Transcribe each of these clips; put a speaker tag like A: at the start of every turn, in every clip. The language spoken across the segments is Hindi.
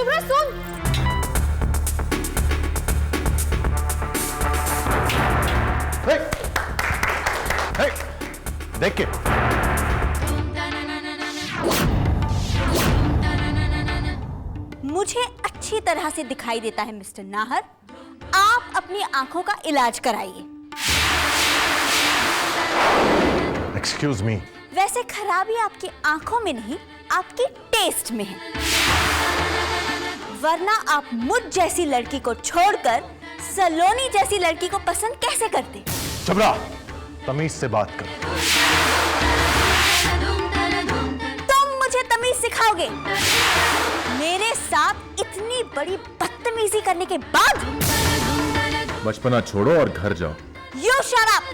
A: शुभ्रा सुन।
B: हे, हे, देख के
A: मुझे अच्छी तरह से दिखाई देता है मिस्टर नाहर, आप अपनी आंखों का इलाज कराइए।
B: Excuse me.
A: वैसे खराबी आपकी आंखों में नहीं, आपकी टेस्ट में है, वरना आप मुझ जैसी लड़की को छोड़कर सलोनी जैसी लड़की को पसंद कैसे करते?
B: शुभ्रा, तमीज से बात कर।
A: तुम मुझे तमीज सिखाओगे? मेरे साथ इतनी बड़ी बदतमीजी करने के बाद?
B: बचपना छोड़ो और घर जाओ।
A: You shut up!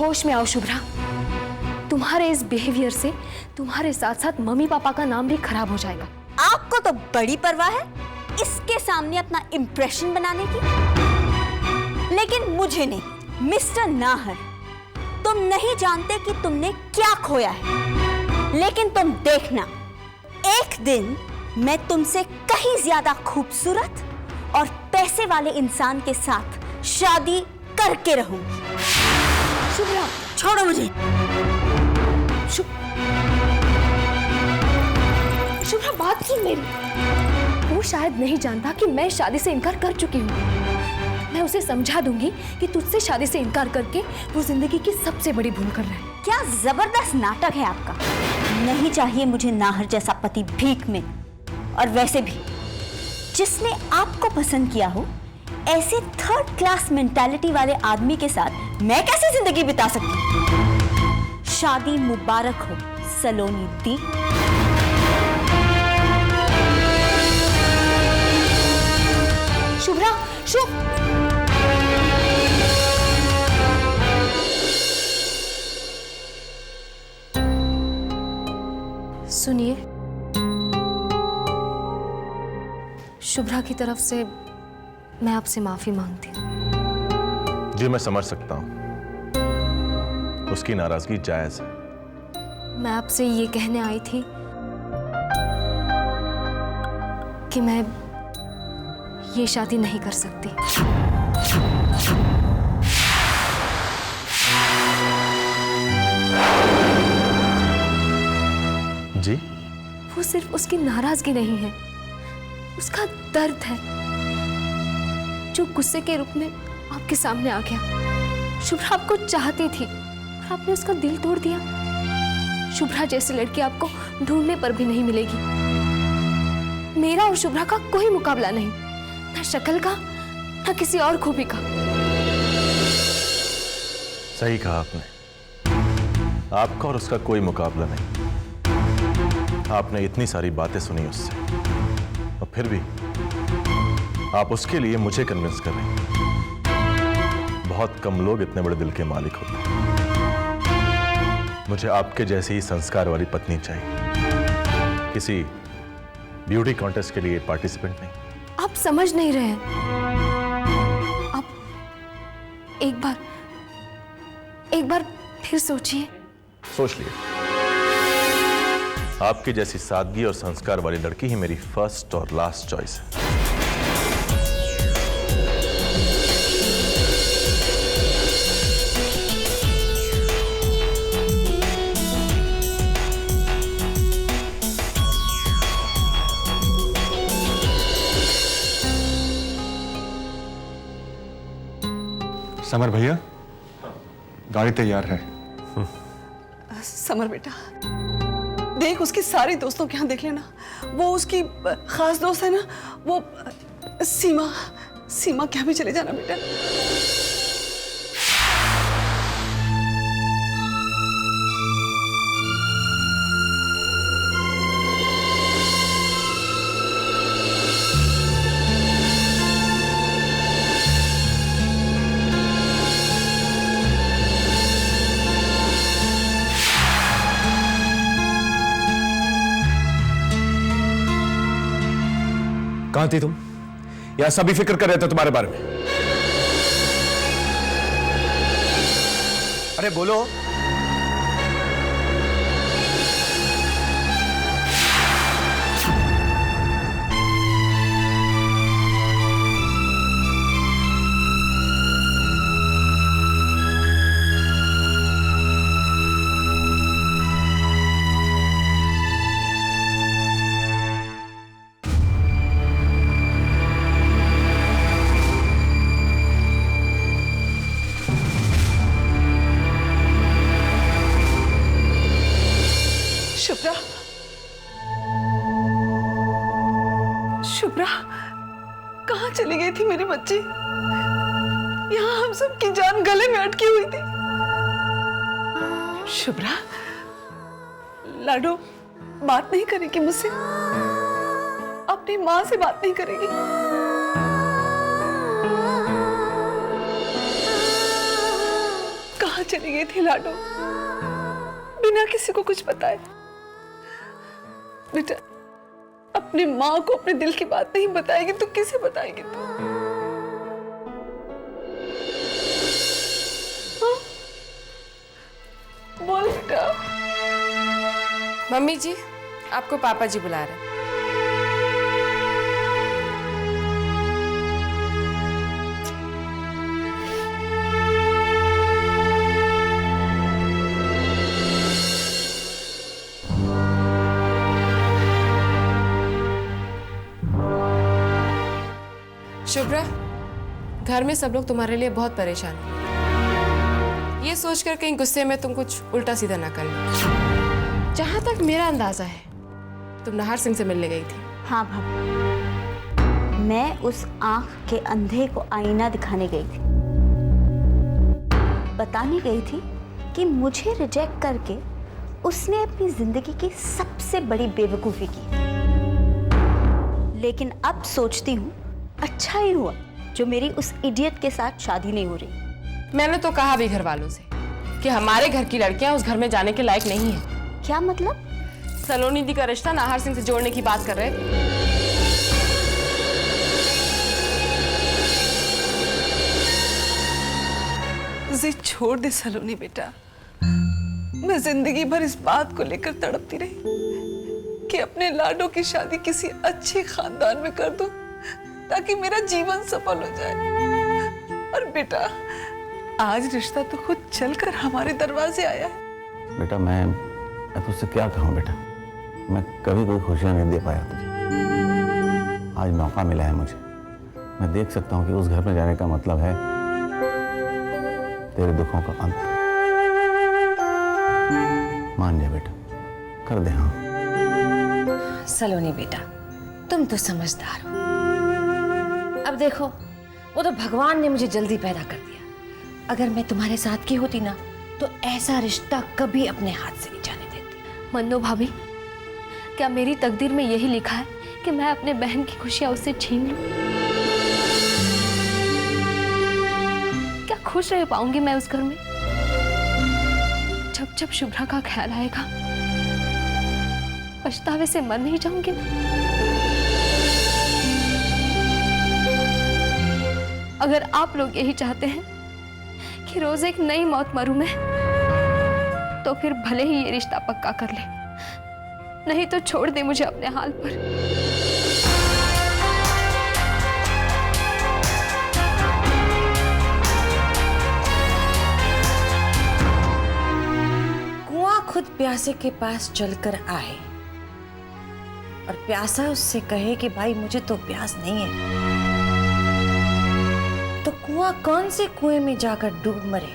C: होश में आओ शुभ्रा। तुम्हारे इस बिहेवियर से तुम्हारे साथ साथ मम्मी पापा का नाम भी खराब हो जाएगा।
A: आपको तो बड़ी परवाह है इसके सामने अपना इंप्रेशन बनाने की, लेकिन मुझे नहीं। मिस्टर नाहर, तुम नहीं जानते कि तुमने क्या खोया है, लेकिन तुम देखना, एक दिन मैं तुमसे कहीं ज्यादा खूबसूरत और पैसे वाले इंसान के साथ शादी करके रहूंगी। शुभ्रा, छोड़ो मुझे।
C: शुभ्रा, बात सुन मेरी। वो शायद नहीं जानता कि मैं शादी से इनकार कर चुकी हूँ। मैं उसे समझा दूंगी कि तुझसे शादी से इनकार करके वो जिंदगी की सबसे बड़ी भूल कर रहा है।
A: क्या जबरदस्त नाटक है आपका। नहीं चाहिए मुझे नाहर जैसा पति भीख में। और वैसे भी जिसने आपको पसंद किया हो, ऐसे थर्ड क्लास मेंटालिटी वाले आदमी के साथ मैं कैसे जिंदगी बिता सकती? शादी मुबारक हो सलोनी दी।
C: शुभ्रा, सुनिए, शुभ्रा की तरफ से मैं आपसे माफी मांगती हूँ।
B: जी मैं समझ सकता हूं, उसकी नाराजगी जायज है।
C: मैं आपसे ये कहने आई थी कि मैं ये शादी नहीं कर सकती।
B: जी?
C: वो सिर्फ उसकी नाराजगी नहीं है, उसका दर्द है जो गुस्से के रूप में आपके सामने आ गया। शुभ्रा आपको चाहती थी और आपने उसका दिल तोड़ दिया। शुभ्रा जैसी लड़की आपको ढूंढने पर भी नहीं मिलेगी। मेरा और शुभ्रा का कोई मुकाबला नहीं, ना शक्ल का, ना किसी और खूबी का।
B: सही कहा आपने, आपका और उसका कोई मुकाबला नहीं। आपने इतनी सारी बातें सुनी उससे और फिर भी आप उसके लिए मुझे कन्विंस कर रहे हैं। बहुत कम लोग इतने बड़े दिल के मालिक होते हैं। मुझे आपके जैसी ही संस्कार वाली पत्नी चाहिए, किसी ब्यूटी कॉन्टेस्ट के लिए पार्टिसिपेंट नहीं।
C: आप समझ नहीं रहे हैं। आप एक बार फिर सोचिए।
B: सोच लिए, आपकी जैसी सादगी और संस्कार वाली लड़की ही मेरी फर्स्ट और लास्ट चॉइस है।
D: समर भैया, गाड़ी तैयार है।
E: समर बेटा, देख उसके सारे दोस्तों के यहाँ देख लेना। वो उसकी खास दोस्त है ना, वो सीमा क्या भी चले जाना बेटा।
D: कहाँ थी तुम?
F: यहां सभी फिक्र कर रहे थे तुम्हारे बारे में।
G: अरे बोलो।
E: शुभ्रा, शुभ्रा, कहाँ चली गई थी मेरी बच्ची? यहाँ हम सबकी जान गले में अटकी हुई थी। शुभ्रा, लाडो बात नहीं करेगी मुझसे? अपनी माँ से बात नहीं करेगी? कहाँ चली गई थी लाडो, बिना किसी को कुछ बताए? बेटा, अपनी माँ को अपने दिल की बात नहीं बताएगी तो किसे बताएगी तू? हाँ? बोल बेटा।
H: मम्मी जी, आपको पापा जी बुला रहे हैं। शुभ्रा, घर में सब लोग तुम्हारे लिए बहुत परेशान हैं। ये सोचकर कहीं गुस्से में तुम कुछ उल्टा सीधा ना कर लो। जहां तक मेरा अंदाजा है, तुम नाहर सिंह से मिलने गई थी।
A: हाँ भाभी, मैं उस आंख के अंधे को आईना दिखाने गई थी। बताने गई थी कि मुझे रिजेक्ट करके उसने अपनी जिंदगी की सबसे बड़ी बेवकूफी की। लेकिन अब सोचती हूँ अच्छा ही हुआ जो मेरी उस इडियट के साथ शादी नहीं हो रही।
H: मैंने तो कहा भी घर वालों से कि हमारे घर की लड़कियां उस घर में जाने के लायक नहीं है।
A: क्या मतलब?
H: सलोनी दी का रिश्ता नाहर सिंह से जोड़ने की बात कर रहे थे।
E: जिद छोड़ दे सलोनी बेटा। मैं जिंदगी भर इस बात को लेकर तड़पती रही कि अपने लाडो की शादी किसी अच्छे खानदान में कर दूं ताकि मेरा जीवन सफल हो जाए। और बेटा, आज रिश्ता तो खुद चलकर हमारे दरवाजे आया है।
I: बेटा मैं तुझसे क्या कहूँ बेटा, मैं कभी कोई खुशियाँ नहीं दे पाया तुझे। आज मौका मिला है मुझे। मैं देख सकता हूँ कि उस घर में जाने का मतलब है तेरे दुखों का अंत। मान जा बेटा, कर दे। हाँ
J: सलोनी बेटा, तुम तो समझदार हो। अब देखो, वो तो भगवान ने मुझे जल्दी पैदा कर दिया। अगर मैं तुम्हारे साथ की होती ना तो ऐसा रिश्ता कभी अपने हाथ से नहीं जाने देती।
C: मन्नो भाभी, क्या मेरी तकदीर में यही लिखा है कि मैं अपने बहन की खुशियां उससे छीन लूं? क्या खुश रह पाऊंगी मैं उस घर में? जब जब शुभ्रा का ख्याल आएगा पछतावे से मर नहीं जाऊंगी ना। अगर आप लोग यही चाहते हैं कि रोज एक नई मौत मरूं मैं, तो फिर भले ही ये रिश्ता पक्का कर ले, नहीं तो छोड़ दे मुझे अपने हाल पर।
J: कुआं खुद प्यासे के पास चलकर आए और प्यासा उससे कहे कि भाई मुझे तो प्यास नहीं है, तो कुआं कौन से कुएं में जाकर डूब मरे,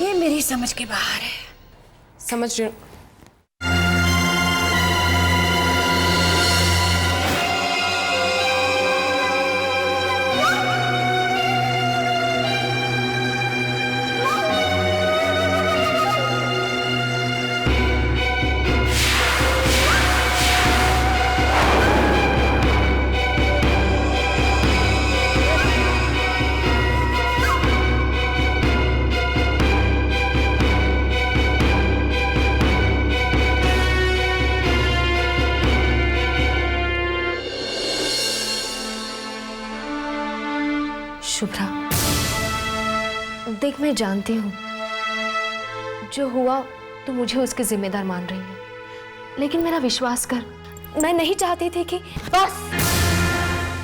J: ये मेरी समझ के बाहर है।
H: समझ रही हूँ।
C: देख, मैं जानती हूँ जो हुआ तो मुझे उसके जिम्मेदार मान रही है, लेकिन मेरा विश्वास कर, मैं नहीं चाहती थी कि
A: बस,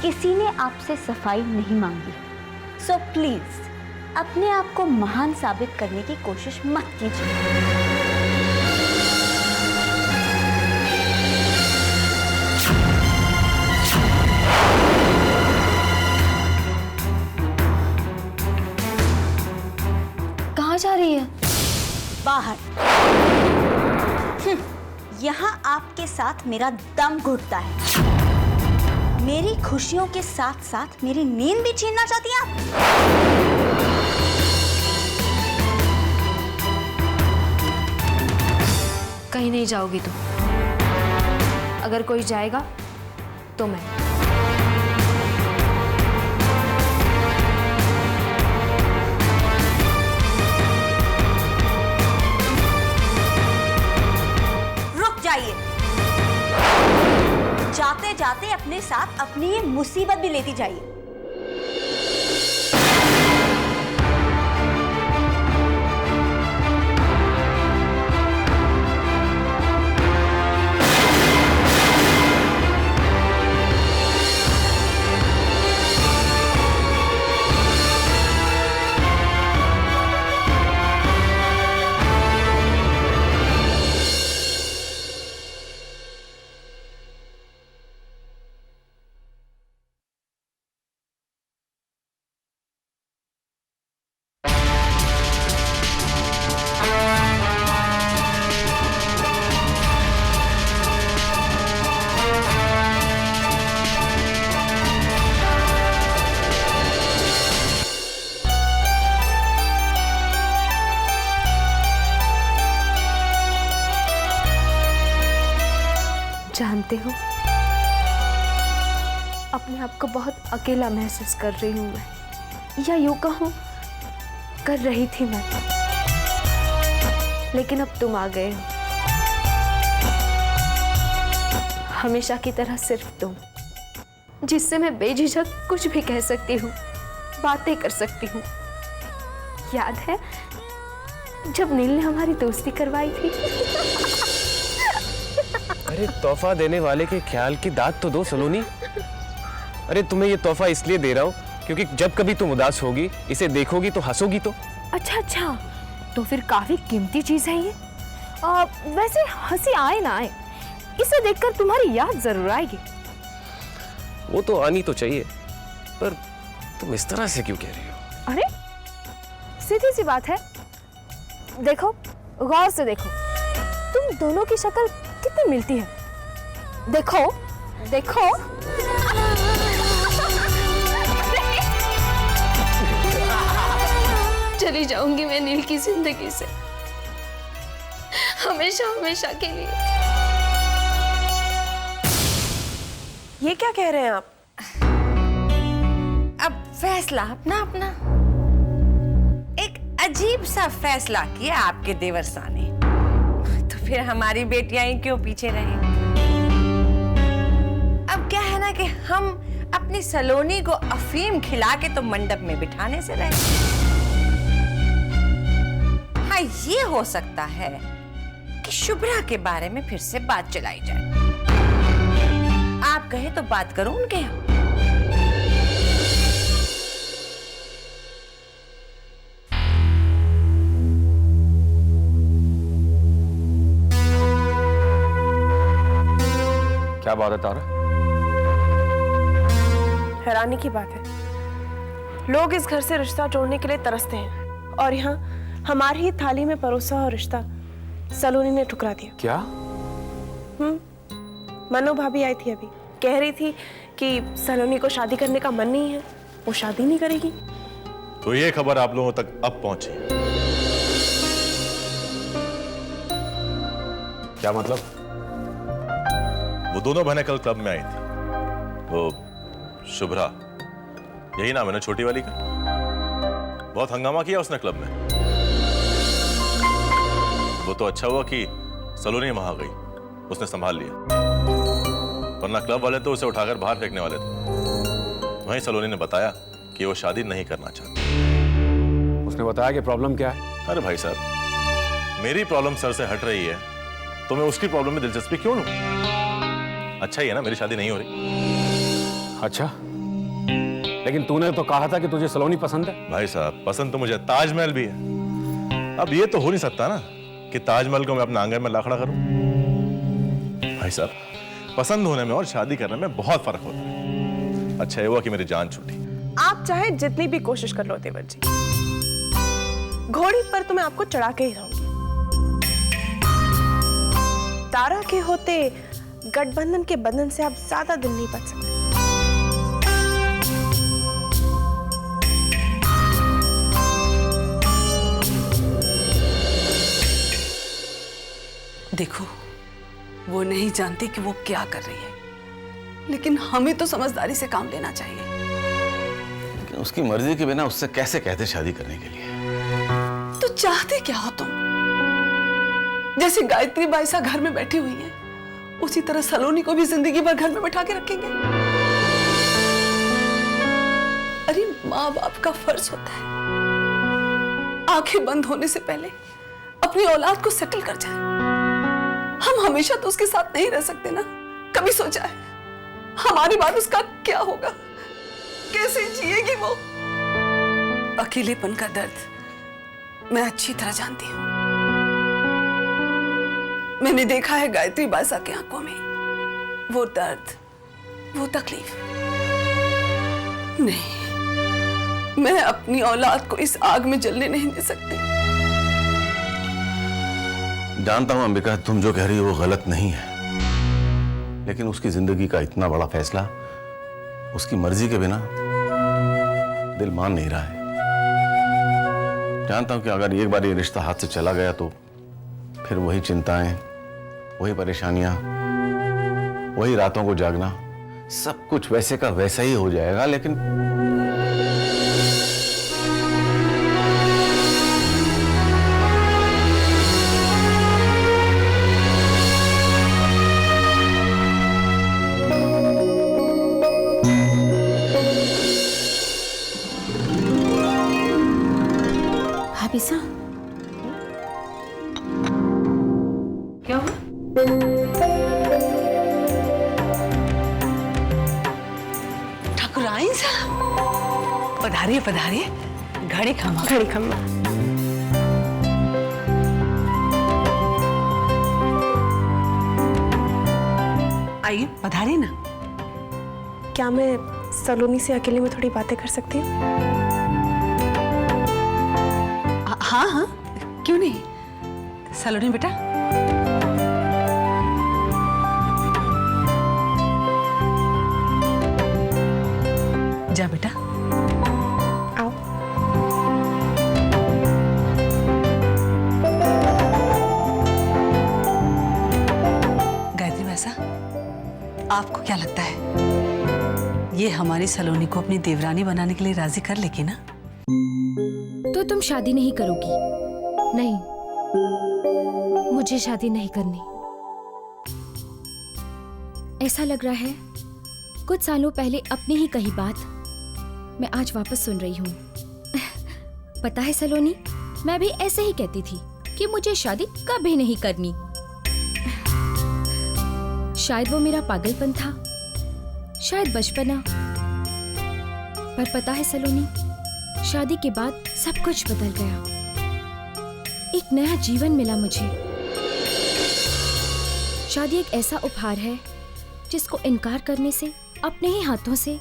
A: किसी ने आपसे सफाई नहीं मांगी, सो प्लीज अपने आप को महान साबित करने की कोशिश मत कीजिए।
C: कहाँ जा रही है?
A: बाहर। यहाँ आपके साथ मेरा दम घुटता है। मेरी खुशियों के साथ साथ मेरी नींद भी छीनना चाहती हैं आप?
C: कहीं नहीं जाओगी तुम। अगर कोई जाएगा तो मैं।
A: रुक जाइए। जाते जाते अपने साथ अपनी ये मुसीबत भी लेती जाइए।
C: जानते हो, अपने आप को बहुत अकेला महसूस कर रही हूं मैं, या यूं कहूं कर रही थी मैं, लेकिन अब तुम आ गए हो। हमेशा की तरह सिर्फ तुम, जिससे मैं बेझिझक कुछ भी कह सकती हूँ, बातें कर सकती हूँ। याद है जब नील ने हमारी दोस्ती करवाई थी?
G: अरे तोहफा देने वाले के ख्याल की दाद तो दो सलोनी। अरे तुम्हें ये तोहफा इसलिए दे रहा हूँ क्योंकि जब कभी तुम उदास होगी, इसे देखोगी तो हंसोगी तो।
C: अच्छा, तो फिर काफी कीमती चीज है ये। वैसे हंसी आए ना आए, इसे देखकर तुम्हारी याद जरूर आएगी।
G: वो तो आनी तो चाहिए, पर तुम इस तरह से क्यों कह रही हो?
C: अरे सीधी सी बात है, देखो, गौर से देखो, तुम दोनों की शक्ल कितनी मिलती है। देखो देखो। चली जाऊंगी मैं नील की जिंदगी से, हमेशा हमेशा के लिए।
J: ये क्या कह रहे हैं आप? अब फैसला अपना अपना। एक अजीब सा फैसला किया आपके देवर साने, तो फिर हमारी बेटियां ही क्यों पीछे रहे? अब क्या है ना कि हम अपनी सलोनी को अफीम खिला के तो मंडप में बिठाने से रहे। हाँ, ये हो सकता है कि शुभ्रा के बारे में फिर से बात चलाई जाए। आप कहे तो बात करूं उनके यहाँ।
D: क्या बात है तारा?
K: हैरानी की बात है, लोग इस घर से रिश्ता जोड़ने के लिए तरसते हैं और यहाँ हमारी ही थाली में परोसा और रिश्ता सलोनी ने ठुकरा दिया।
G: क्या?
K: मनु भाभी आई थी अभी, कह रही थी कि सलोनी को शादी करने का मन नहीं है, वो शादी नहीं करेगी।
B: तो ये खबर आप लोगों तक अब पहुंची?
G: क्या मतलब?
B: वो दोनों बहनें कल क्लब में आई थी। वो शुभ्रा, यही नाम है ना छोटी वाली का? बहुत हंगामा किया उसने क्लब में। वो तो अच्छा हुआ कि सलोनी वहां गई, उसने संभाल लिया, वरना क्लब वाले तो उसे उठाकर बाहर फेंकने वाले थे। वहीं सलोनी ने बताया कि वो शादी नहीं करना चाहती।
F: उसने बताया कि प्रॉब्लम क्या है?
B: अरे भाई साहब, मेरी प्रॉब्लम सर से हट रही है तो मैं उसकी प्रॉब्लम में दिलचस्पी क्यों लूं? अच्छा ही है ना मेरी शादी नहीं हो रही।
F: अच्छा, लेकिन तूने तो कहा था कि तुझे सलोनी पसंद है।
B: भाई साहब, पसंद तो मुझे ताजमहल भी है। अब ये तो हो नहीं सकता ना कि ताजमहल को मैं अपने आंगन में लाखड़ा करूं। भाई साहब, पसंद होने में और शादी करने में बहुत फर्क होता है। अच्छा ये हुआ कि मेरी जान छूटी।
K: आप चाहे जितनी भी कोशिश कर लो देवर जी, घोड़ी पर तो मैं आपको चढ़ा के ही रहूंगी। तारा के होते गठबंधन के बंधन से आप ज्यादा दिन नहीं बच सकते।
E: देखो, वो नहीं जानती कि वो क्या कर रही है, लेकिन हमें तो समझदारी से काम लेना चाहिए।
I: लेकिन उसकी मर्जी के बिना उससे कैसे कहते शादी करने के लिए?
E: तो चाहते क्या हो तुम? जैसे गायत्री बाईसा घर में बैठी हुई है, उसी तरह सलोनी को भी जिंदगी भर घर में बैठा के रखेंगे। अरे माँ बाप का फर्ज होता है आंखें बंद होने से पहले अपनी औलाद को सेटल कर जाए। हम हमेशा तो उसके साथ नहीं रह सकते ना। कभी सोचा है हमारी बात उसका क्या होगा? कैसे जिएगी वो? अकेलेपन का दर्द मैं अच्छी तरह जानती हूँ। मैंने देखा है गायत्री बाईसा की आंखों में वो दर्द, वो तकलीफ। नहीं, मैं अपनी औलाद को इस आग में जलने नहीं दे सकती।
I: जानता हूं अंबिका, तुम जो कह रही हो वो गलत नहीं है, लेकिन उसकी जिंदगी का इतना बड़ा फैसला उसकी मर्जी के बिना दिल मान नहीं रहा है। जानता हूं कि अगर एक बार ये रिश्ता हाथ से चला गया तो फिर वही चिंताएं, वही परेशानियां, वही रातों को जागना, सब कुछ वैसे का वैसा ही हो जाएगा। लेकिन
A: भाभीसा,
J: क्या हुआ?
E: ठाकुराइन साहब, पधारिए पधारिए। घड़ी खमा।
K: घड़ी खम्मा।
E: आइए पधारिए ना।
K: क्या मैं सलोनी से अकेले में थोड़ी बातें कर सकती हूँ?
E: हाँ हाँ, क्यों नहीं। सलोनी बेटा, जा बेटा।
K: आओ।
E: गायत्री बाईसा, आपको क्या लगता है ये हमारी सलोनी को अपनी देवरानी बनाने के लिए राजी कर लेगी ना?
C: तो तुम शादी नहीं करोगी? नहीं, मुझे शादी नहीं करनी। ऐसा लग रहा है कुछ सालों पहले अपनी ही कही बात मैं आज वापस सुन रही हूँ। पता है सलोनी, मैं भी ऐसे ही कहती थी कि मुझे शादी कभी नहीं करनी। शायद वो मेरा पागलपन था, शायद बचपना। पर पता है सलोनी, शादी के बाद सब कुछ बदल गया। एक नया जीवन मिला मुझे। शादी एक ऐसा उपहार है जिसको इनकार करने से अपने ही हाथों से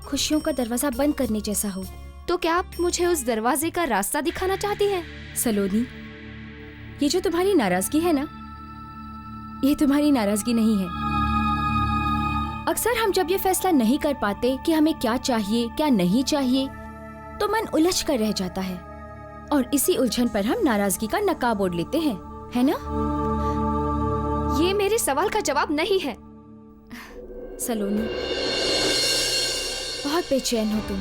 C: खुशियों का दरवाजा बंद करने जैसा हो। तो क्या आप मुझे उस दरवाजे का रास्ता दिखाना चाहती हैं? सलोनी, ये जो तुम्हारी नाराजगी है ना, ये तुम्हारी नाराजगी नहीं है। अक्सर हम जब ये फैसला नहीं कर पाते कि हमें क्या चाहिए क्या नहीं चाहिए, तो मन उलझ कर रह जाता है और इसी उलझन पर हम नाराजगी का नकाब ओढ़ लेते हैं, है ना? ये मेरे सवाल का जवाब नहीं है। सलोनी, बहुत बेचैन हो तुम,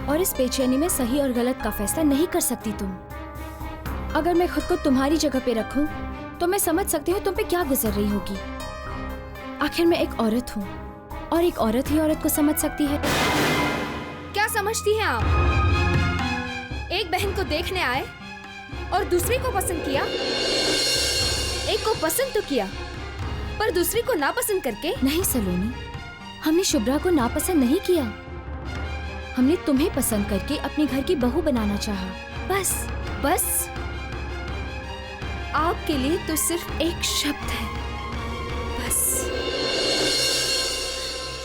C: और इस बेचैनी में सही और गलत का फैसला नहीं कर सकती तुम। अगर मैं खुद को तुम्हारी जगह पे रखूं, तो मैं समझ सकती हूँ तुम पे क्या गुजर रही होगी। आखिर मैं एक औरत हूँ, और एक औरत ही औरत को समझ सकती है। क्या समझती हैं आप? एक बहन को देखने आए और दूसरी को पसंद किया। एक को पसंद तो किया पर दूसरी को नापसंद करके।
L: नहीं सलोनी, हमने शुभ्रा को नापसंद नहीं किया। हमने तुम्हें पसंद करके अपने घर की बहू बनाना चाहा। बस
C: बस आपके लिए तो सिर्फ एक शब्द है, बस।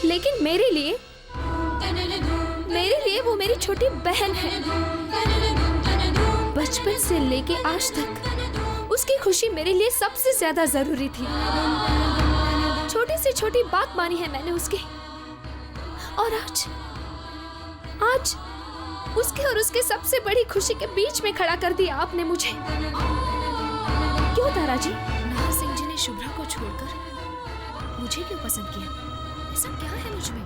C: लेकिन मेरे लिए वो मेरी छोटी बहन है। बचपन से लेके आज तक उसकी खुशी मेरे लिए सबसे ज्यादा जरूरी थी। छोटी से छोटी बात मानी है मैंने उसकी, और आज उसके और उसके सबसे बड़ी खुशी के बीच में खड़ा कर दिया आपने मुझे। क्यों तारा जी? नाहर सिंह जी ने शुभ्रा को छोड़कर मुझे क्यों पसंद किया? ऐसा क्या है मुझ में?